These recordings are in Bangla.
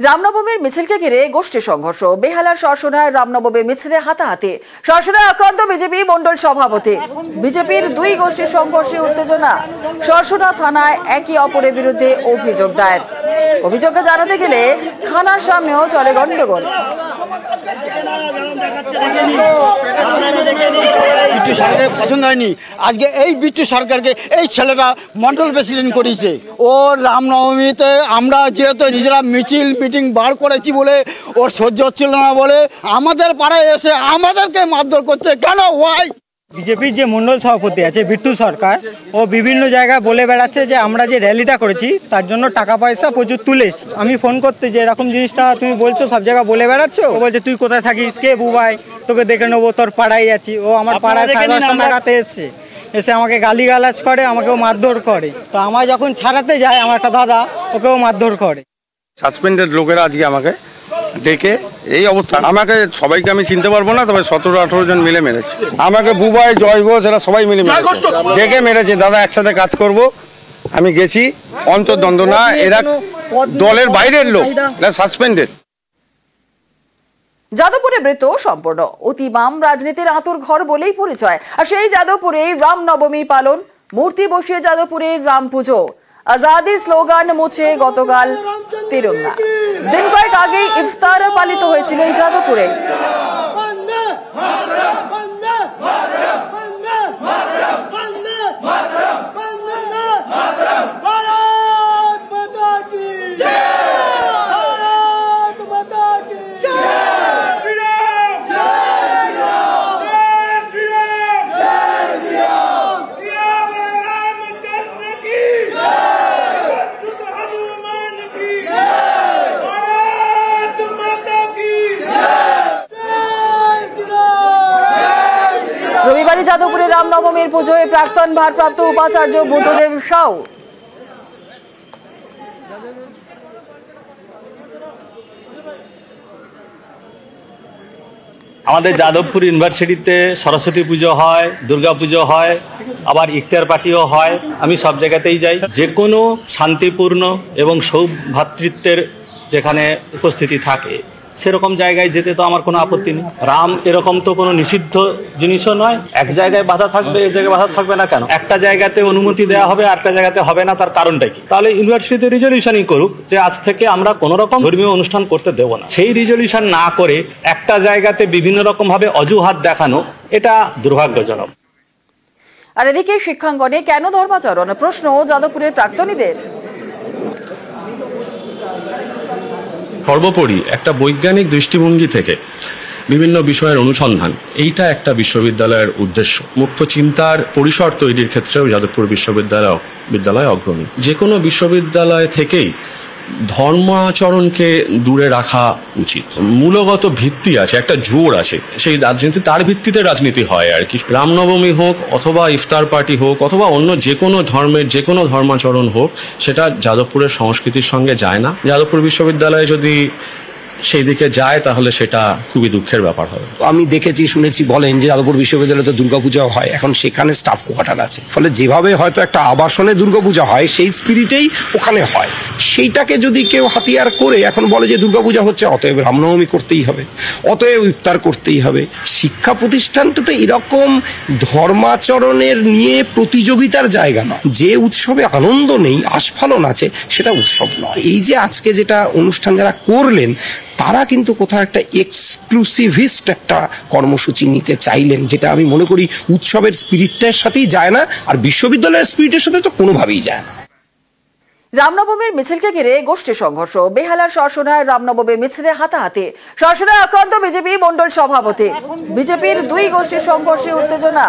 রামনবমীর মিছিলকে ঘিরে গোষ্ঠী সংঘর্ষ। বেহালার সরসোনায় রামনবমীর মিছিলে হাতাহাতি। সরসোনায় আক্রান্ত বিজেপি মণ্ডল সভাপতি। বিজেপির দুই গোষ্ঠীর সংঘর্ষে উত্তেজনা। সরসোনা থানায় একে অপরের বিরুদ্ধে অভিযোগ দায়ের। অভিযোগকে জানাতে গেলে থানার সামনেও চলে গন্ডগোল। বিট্টু সরকার পছন্দ হয়নি। আজকে এই বিট্টু সরকারকে এই ছেলেটা মন্ডল প্রেসিডেন্ট করেছে। ও রামনবমীতে আমরা যেহেতু নিজেরা মিটিং বার করেছি বলে ওর সহ্য হচ্ছিল না বলে আমাদের পাড়ায় এসে আমাদেরকে মারধর করছে। কেন? ওয়াই? বিজেপির যে মন্ডল সভাপতি আছে বিট্টু সরকার, ও বিভিন্ন জায়গায় বলে বেড়াচ্ছে যে আমরা যে র্যালিটা করেছি তার জন্য টাকা পয়সা প্রচুর তুলেছি। আমি ফোন করতে যে এরকম জিনিসটা তুমি বলছো, সব জায়গায় বলে বেড়াচ্ছ। ও বলছে তুই কোথায় থাকিস, কে বুবাই, তোকে দেখে নেবো, তোর পাড়ায় আছি। ও আমার পাড়ায় 10:30 নাগাতে এসে আমাকে গালিগালাজ করে, আমাকেও মারধর করে। তো আমার যখন ছাড়াতে যায় আমার একটা দাদা, ওকেও মারধর করে। সাসপেন্ডেড লোকেরা আজকে আমাকে ডেকে এই অবস্থা, আমাকে সবাইকে আমি চিনতে পারবো না, তবে 17-18 জন মিলে মেরেছে আমাকে। বুবাই, জয় ঘোষ, এরা সবাই মিলে ডেকে মেরেছে। দাদা একসাথে কাজ করব, আমি গেছি, অন্তর্দ্বন্দ্ব না, এরা দলের বাইরের লোক, এরা সাসপেন্ডেড। যাদবপুরে বৃত্ত সম্পূর্ণ। অতি বাম রাজনীতির আঁতুর ঘর বলেই পরিচয়। আর সেই যাদবপুরে রামনবমী পালন, মূর্তি বসিয়ে যাদবপুরে রাম পুজো। আজাদি স্লোগান মুছে গতকাল তিরঙ্গা। দিন কয়েক আগে ইফতার পালিত হয়েছিল এই যাদবপুরে। রবিবারে যাদবপুরে রামনবমীর পুজোয় প্রাক্তন ভারপ্রাপ্ত উপাচার্য বুদ্ধদেব সাউ। আমাদের যাদবপুর ইউনিভার্সিটিতে সরস্বতী পুজো হয়, দুর্গা পুজো হয়, আবার ইফতার পার্টিও হয়। আমি সব জায়গাতেই যাই। যে কোনো শান্তিপূর্ণ এবং সৌভ্রাতৃত্বের যেখানে উপস্থিতি থাকে সেরকম জায়গায় যেতে তো আমার কোনো আপত্তি নেই। রাম এরকম তো কোনো নিষিদ্ধ জিনিসও নয়। এক জায়গায় বাধা থাকবে, এক জায়গায় বাধা থাকবে না কেন? একটা জায়গাতে অনুমতি দেওয়া হবে, আরেকটা জায়গাতে হবে না, তার কারণটা কি? তাহলে ইউনিভার্সিটিতে রিজলিউশনই করুক যে আজ থেকে আমরা কোনো রকম ধর্মীয় অনুষ্ঠান করতে দেব না। সেই রিজলিউশন না করে একটা জায়গাতে বিভিন্ন রকম ভাবে অজুহাত দেখানো, এটা দুর্ভাগ্যজনক। আর এদিকে শিক্ষাঙ্গনে কেন ধর্মাচরণ? প্রশ্ন যাদবপুরের প্রাক্তনীদের। সর্বোপরি একটা বৈজ্ঞানিক দৃষ্টিভঙ্গি থেকে বিভিন্ন বিষয়ের অনুসন্ধান, এইটা একটা বিশ্ববিদ্যালয়ের উদ্দেশ্য। মুক্ত চিন্তার পরিসর তৈরির ক্ষেত্রেও যাদবপুর বিশ্ববিদ্যালয় অগ্রণী। যে কোনো বিশ্ববিদ্যালয় থেকেই ধর্মাচরণকে দূরে রাখা উচিত। মূলগত ভিত্তি আছে, একটা জোর আছে, সেই রাজনীতি, তার ভিত্তিতে রাজনীতি হয় আর কি। রামনবমী হোক অথবা ইফতার পার্টি হোক অথবা অন্য যে কোনো ধর্মের যে কোনো ধর্মাচরণ হোক, সেটা যাদবপুরের সংস্কৃতির সঙ্গে যায় না। যাদবপুর বিশ্ববিদ্যালয়ে যদি সেই দিকে যায় তাহলে সেটা খুবই দুঃখের ব্যাপার হবে। আমি দেখেছি, শুনেছি, বলেন যে যাদবপুর বিশ্ববিদ্যালয়ে তো দুর্গাপূজা হয়, এখন সেখানে স্টাফ কোয়ার্টার আছে, ফলে যেভাবে হয়তো একটা আবাসনে দুর্গাপূজা হয় সেই স্পিরিটেই ওখানে হয়। সেইটাকে যদি কেউ হাতিয়ার করে এখন বলে যে দুর্গাপূজা হচ্ছে, অতএব রামনবমী করতেই হবে, অতএব ইফতার করতেই হবে। শিক্ষা প্রতিষ্ঠানটাতে এরকম ধর্মাচরণের নিয়ে প্রতিযোগিতার জায়গা নয়। যে উৎসবে আনন্দ নেই, আস্ফালন আছে, সেটা উৎসব নয়। এই যে আজকে যেটা অনুষ্ঠান যারা করলেন, তারা কিন্তু কোথাও একটা এক্সক্লুসিভিস্ট একটা কর্মসূচি নিতে চাইলেন, যেটা আমি মনে করি উৎসবের স্পিরিটটার সাথেই যায় না, আর বিশ্ববিদ্যালয়ের স্পিরিটের সাথে তো কোনোভাবেই যায় না। রামনবমীর মিছিলকে ঘিরে গোষ্ঠী সংঘর্ষ। বেহালার সরসোনায় রামনবমীর মিছিলে হাতাহাতি। সরসোনায় আক্রান্ত বিজেপি মণ্ডল সভাপতি। বিজেপির দুই গোষ্ঠীর সংঘর্ষে উত্তেজনা।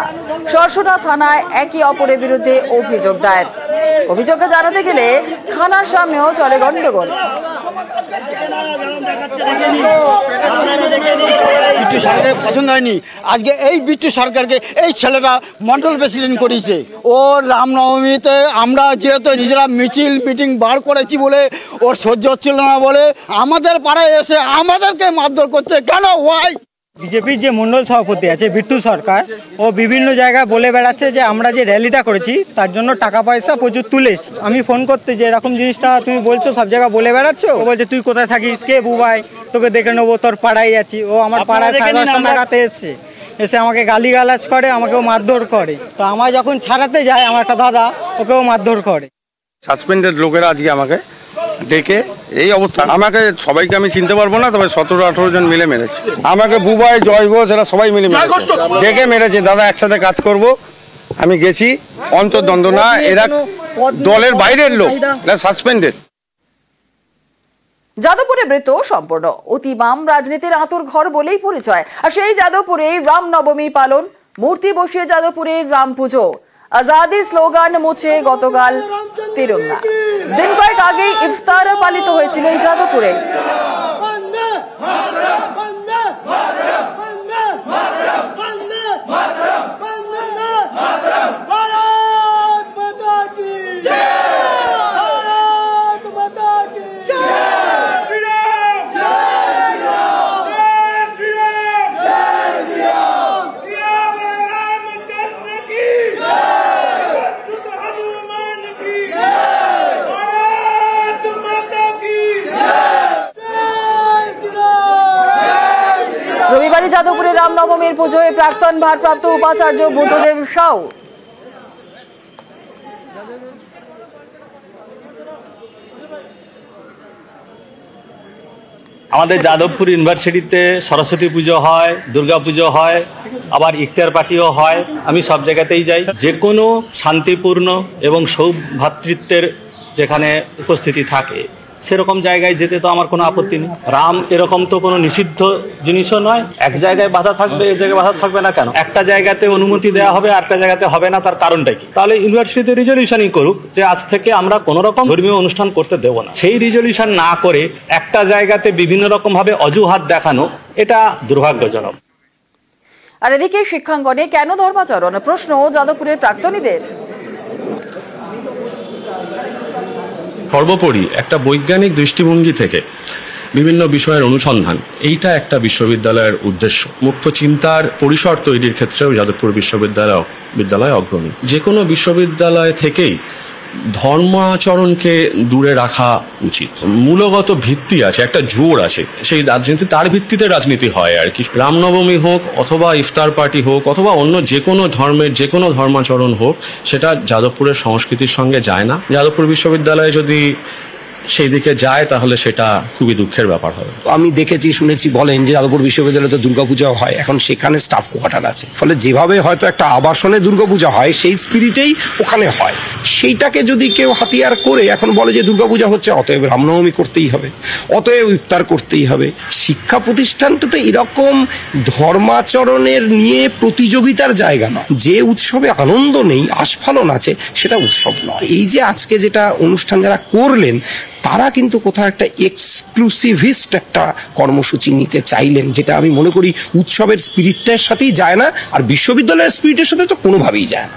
সরসোনা থানায় একে অপরের বিরুদ্ধে অভিযোগ দায়ের। অভিযোগকে জানাতে গেলে থানার সামনেও চলে গন্ডগোল। বিট্টু সরকার পছন্দ হয়নি। আজকে এই বিট্টু সরকারকে এই ছেলেটা মন্ডল প্রেসিডেন্ট করেছে। ও রামনবমীতে আমরা যেহেতু নিজেরা মিটিং বার করেছি বলে ওর সহ্য হচ্ছিল না বলে আমাদের পাড়ায় এসে আমাদেরকে মারধর করছে। কেন? ওয়াই? বিজেপির যে মন্ডল সভাপতি আছে বিট্টু সরকার, ও বিভিন্ন জায়গায় বলে বেড়াচ্ছে যে আমরা যে র্যালিটা করেছি তার জন্য টাকা পয়সা প্রচুর তুলেছি। আমি ফোন করতে যে এরকম জিনিসটা তুমি বলছো সব জায়গায় বলে বেড়াচ্ছ, ও বলছে তুই কোথায় থাকিস, কে বুবাই, তোকে দেখে নেবো, তোর পাড়ায় আছি। ও আমার পাড়ায় 10:30 নাগাতে এসে আমাকে গালিগালাজ করে, আমাকেও মারধর করে। তো আমার যখন ছাড়াতে যায় আমার একটা দাদা, ওকেও মারধর করে। সাসপেন্ডেড লোকেরা আজকে আমাকে ডেকে এই অবস্থা, আমাকে সবাইকে আমি চিনতে পারবো না, তবে 17-18 জন মিলে মেরেছে আমাকে। বুবাই, জয় ঘোষ, এরা সবাই মিলে ডেকে মেরেছে। দাদা একসাথে কাজ করব, আমি গেছি, অন্তর্দ্বন্দ্ব না, এরা দলের বাইরের লোক, এরা সাসপেন্ডেড। যাদবপুরে বৃত্ত সম্পূর্ণ অতি বাম রাজনীতির আঁতুর ঘর বলেই পরিচয়। আর সেই যাদবপুরে রামনবমী পালন, মূর্তি বসিয়ে যাদবপুরে রাম পুজো, আজাদি স্লোগান মুছে গতকাল তিরঙ্গা। দিন কয়েক আগেই ইফতার পালিত হয়েছিল এই যাদবপুরে। রবিবারে যাদবপুরে রামনবমীর পুজোয় প্রাক্তন ভারপ্রাপ্ত উপাচার্য বুদ্ধদেব সাউ। আমাদের যাদবপুর ইউনিভার্সিটিতে সরস্বতী পুজো হয়, দুর্গা পুজো হয়, আবার ইফতার পার্টিও হয়। আমি সব জায়গাতেই যাই। যে কোনো শান্তিপূর্ণ এবং সৌভ্রাতৃত্বের যেখানে উপস্থিতি থাকে সেরকম জায়গায় যেতে তো আমার কোনো আপত্তি নেই। রাম এরকম তো কোনো নিষিদ্ধ জিনিসও নয়। এক জায়গায় বাধা থাকবে, এক জায়গায় বাধা থাকবে না কেন? একটা জায়গাতে অনুমতি দেওয়া হবে, আরেকটা জায়গাতে হবে না, তার কারণটা কি? তাহলে ইউনিভার্সিটিতে রিজলিউশনই করুক যে আজ থেকে আমরা কোনো রকম ধর্মীয় অনুষ্ঠান করতে দেব না। সেই রিজলিউশন না করে একটা জায়গাতে বিভিন্ন রকম ভাবে অজুহাত দেখানো, এটা দুর্ভাগ্যজনক। আর এদিকে শিক্ষাঙ্গনে কেন ধর্মাচরণ, প্রশ্ন যাদবপুরের প্রাক্তনীদের। সর্বোপরি একটা বৈজ্ঞানিক দৃষ্টিভঙ্গি থেকে বিভিন্ন বিষয়ের অনুসন্ধান, এইটা একটা বিশ্ববিদ্যালয়ের উদ্দেশ্য। মুক্ত চিন্তার পরিসর তৈরির ক্ষেত্রেও যাদবপুর বিশ্ববিদ্যালয় অগ্রণী। যে কোনো বিশ্ববিদ্যালয় থেকেই ধর্মাচরণকে দূরে রাখা উচিত। মূলগত ভিত্তি আছে, একটা জোর আছে, সেই রাজনীতি, তার ভিত্তিতে রাজনীতি হয় আর কি। রামনবমী হোক অথবা ইফতার পার্টি হোক অথবা অন্য যে কোনো ধর্মের যে কোনো ধর্মাচরণ হোক, সেটা যাদবপুরের সংস্কৃতির সঙ্গে যায় না। যাদবপুর বিশ্ববিদ্যালয়ে যদি সেই দিকে যায় তাহলে সেটা খুবই দুঃখের ব্যাপার হবে। আমি দেখেছি, শুনেছি, বলেন যে যাদবপুর বিশ্ববিদ্যালয়ে তো দুর্গাপূজা হয়, এখন সেখানে স্টাফ কোয়ার্টার আছে, ফলে যেভাবে হয়তো একটা আবাসনে দুর্গাপূজা হয় সেই স্পিরিটেই ওখানে হয়। সেইটাকে যদি কেউ হাতিয়ার করে এখন বলে যে দুর্গাপূজা হচ্ছে, অতএব রামনবমী করতেই হবে, অতএব ইফতার করতেই হবে। শিক্ষা প্রতিষ্ঠানটাতে এরকম ধর্মাচরণের নিয়ে প্রতিযোগিতার জায়গা নয়। যে উৎসবে আনন্দ নেই, আস্ফালন আছে, সেটা উৎসব নয়। এই যে আজকে যেটা অনুষ্ঠান যারা করলেন, তারা কিন্তু কোথাও একটা এক্সক্লুসিভিস্ট একটা কর্মসূচি নিতে চাইলেন, যেটা আমি মনে করি উৎসবের স্পিরিটটার সাথেই যায় না, আর বিশ্ববিদ্যালয়ের স্পিরিটের সাথে তো কোনোভাবেই যায় না।